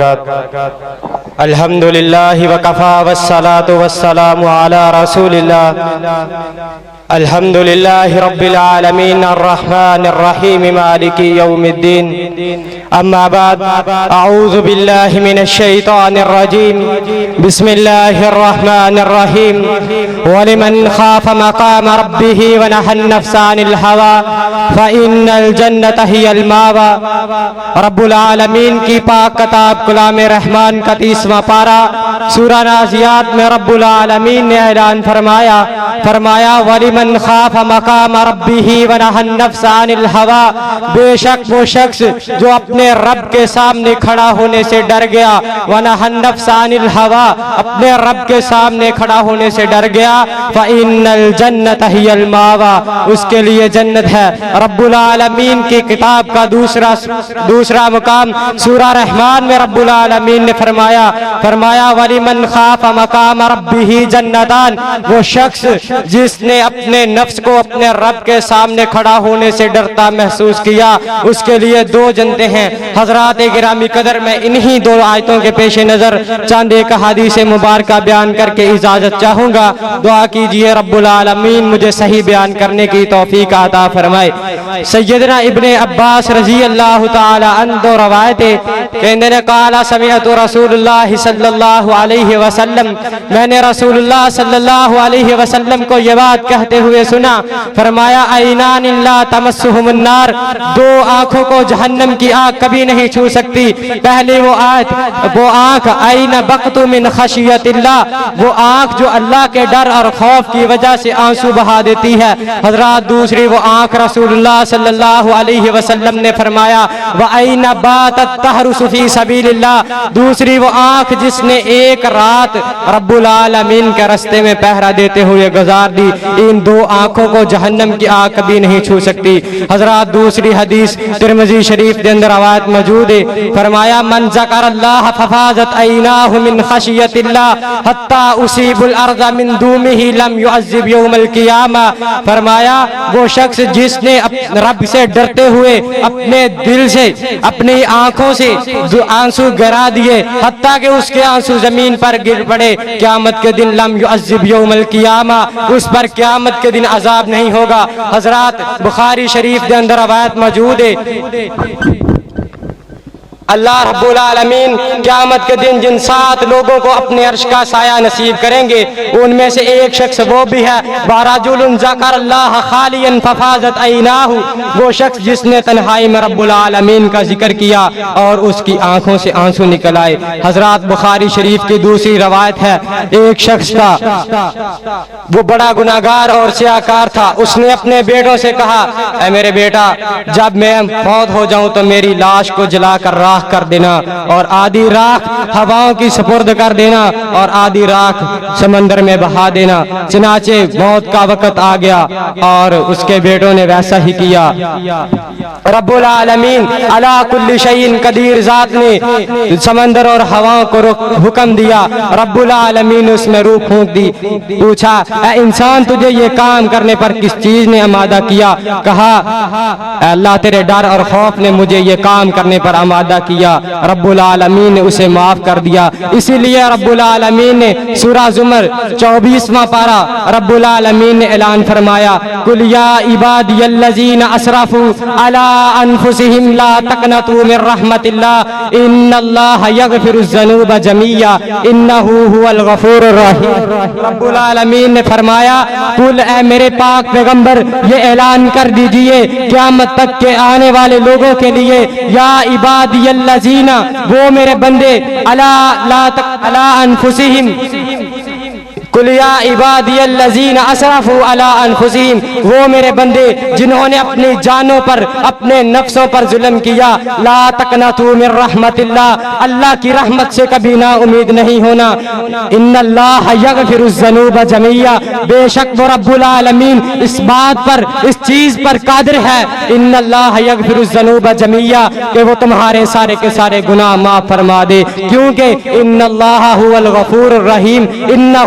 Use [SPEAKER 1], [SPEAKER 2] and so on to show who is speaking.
[SPEAKER 1] وبرکاتہ۔ الحمدللہ وکفا والصلاة والسلام علی رسول اللہ۔ الحمدللہ رب العالمین الرحمن الرحیم مالک یوم الدین، اما بعد، اعوذ باللہ من الشیطان الرجیم، بسم اللہ الرحمن الرحیم۔ وَلِمَنْ خَافَ مَقَامَ رَبِّهِ وَنَهَى النَّفْسَ عَنِ الْهَوَىٰ فَإِنَّ الْجَنَّةَ هِيَ الْمَأْوَىٰ۔ رب العالمین کی پاک کتاب کلام رحمان کا 30واں پارہ سورہ نازعات میں رب العالمین نے اعلان فرمایا وَلِمَنْ خَافَ مَقَامَ رَبِّهِ وَنَهَى النَّفْسَ عَنِ الْهَوَىٰ، بے شک وہ شخص جو اپنے رب کے سامنے کھڑا ہونے سے ڈر گیا، وَنَهَى النَّفْسَ عَنِ الْهَوَىٰ، اپنے رب کے سامنے کھڑا ہونے سے ڈر گیا، فَإِنَّ الْجَنَّةَ هِيَ الْمَأْوَىٰ، اس کے لیے جنت ہے۔ رب العالمین کی کتاب کا دوسرا مقام سورہ رحمان میں رب العالمین نے فرمایا وَلِمَنْ خَافَ مَقَامَ رَبِّهِ جَنَّتَانِ، وہ شخص جس نے اپنے نفس کو اپنے رب کے سامنے کھڑا ہونے سے ڈرتا محسوس کیا، اس کے لیے 2 جنتیں ہیں۔ حضرات گرامی قدر، میں انہی 2 آیتوں کے پیش نظر چند ایک حدیث مبارکہ بیان کر کے اجازت چاہوں گا۔ دعا کیجئے رب العالمین مجھے صحیح بیان کرنے کی توفیق عطا فرمائے۔ سیدنا ابن عباس رضی اللہ تعالی عنہ 2 روایتیں کہنے نے قال سمعت رسول اللہ صلی اللہ علیہ وسلم، میں نے رسول اللہ صلی اللہ علیہ وسلم کو یہ بات کہتے ہوئے سنا، فرمایا عینان لا تمسہم النار، 2 آنکھوں کو جہنم کی آگ کبھی نہیں چھو سکتی۔ پہلی وہ آنکھ عین بقت من خشیت اللہ، وہ آنکھ جو اللہ کے ڈر اور خوف کی وجہ سے آنسو بہا دیتی ہے۔ حضرات دوسری وہ آنکھ رسول اللہ صلی اللہ علیہ وسلم نے فرمایا وَأَيْنَ بَاتَتْ تَحْرُسُ فِي سَبِيلِ اللَّهِ، دوسری وہ آنکھ جس نے ایک رات رب العالمین کے راستے میں پہرا دیتے ہوئے گزار دی، ان 2 آنکھوں کو جہنم کی آگ کبھی نہیں چھو سکتی۔ حضرات دوسری حدیث ترمذی شریف کے اندر روایت موجود ہے، فرمایا من ذکر اللہ ففاضت عیناہ من خشیت اللہ حتی اصیب الارض من دومہ لم يعذب یوم القیامہ، فرمایا وہ شخص جس نے رب سے ڈرتے ہوئے اپنے دل سے اپنی آنکھوں سے آنسو گرا دیے حتیٰ کہ اس کے آنسو زمین پر گر پڑے، قیامت کے دن لم يعذب یوم القیامہ، اس پر قیامت کے دن عذاب نہیں ہوگا۔ حضرات بخاری شریف کے اندر روایت موجود ہے، اللہ رب العالمین قیامت کے دن جن 7 لوگوں کو اپنے عرش کا سایہ نصیب کریں گے، ان میں سے ایک شخص وہ بھی ہے وَرَجُلٌ ذَكَرَ اللَّهَ خَالِيًا فَفَاضَتْ عَيْنَاهُ، وہ شخص جس نے تنہائی میں رب العالمین کا ذکر کیا اور اس کی آنکھوں سے آنسو نکل آئے۔ حضرات بخاری شریف کی دوسری روایت ہے، ایک شخص تھا وہ بڑا گناہگار اور سیاہکار تھا، اس نے اپنے بیٹوں سے کہا اے میرے بیٹا، جب میں فوت ہو جاؤں تو میری لاش کو جلا کر راکھ کر دینا اور آدھی راکھ ہواؤں کی سپرد کر دینا اور آدھی راکھ سمندر میں بہا دینا۔ چنانچہ موت کا وقت آ گیا اور اس کے بیٹوں نے ویسا ہی کیا۔ رب العالمین علی کل شیء قدیر ذات نے سمندر اور ہواؤں کو حکم دیا، رب العالمین اس میں روح پھونک دی۔ پوچھا اے انسان تجھے یہ کام کرنے پر کس چیز نے آمادہ کیا؟ کہا اے اللہ تیرے ڈر اور خوف نے مجھے یہ کام کرنے پر آمادہ کیا۔ رب العالمین نے اسے معاف کر دیا۔ اسی لیے رب العالمین نے سورہ زمر 24واں پارہ رب العالمین نے اعلان فرمایا قل یا عبادی الذین اسرفوا علی انفسہم لا تقنطوا من رحمت اللہ ان اللہ یغفر الذنوب جميعا انہ هو الغفور الرحیم۔ رب العالمین نے فرمایا قل اے میرے پاک پیغمبر یہ اعلان کر دیجئے قیامت تک کے آنے والے لوگوں کے لیے یا عبادی الذین، وہ میرے بندے علی انفسہم، قل یا عبادی الذین اسرفوا علی انفسہم، وہ میرے بندے جنہوں نے اپنی جانوں پر اپنے نفسوں پر ظلم کیا، لا تقنطوا من رحمت اللہ، اللہ کی رحمت سے کبھی نا امید نہیں ہونا، ان اللہ یغفر الذنوب جميعا، بے شک وہ رب العالمین اس بات پر اس چیز پر قادر ہے، ان اللہ یغفر الذنوب جميعا، کہ وہ تمہارے سارے کے سارے گناہ معاف فرما دے، کیونکہ ان اللہ هو الغفور الرحیم، انہ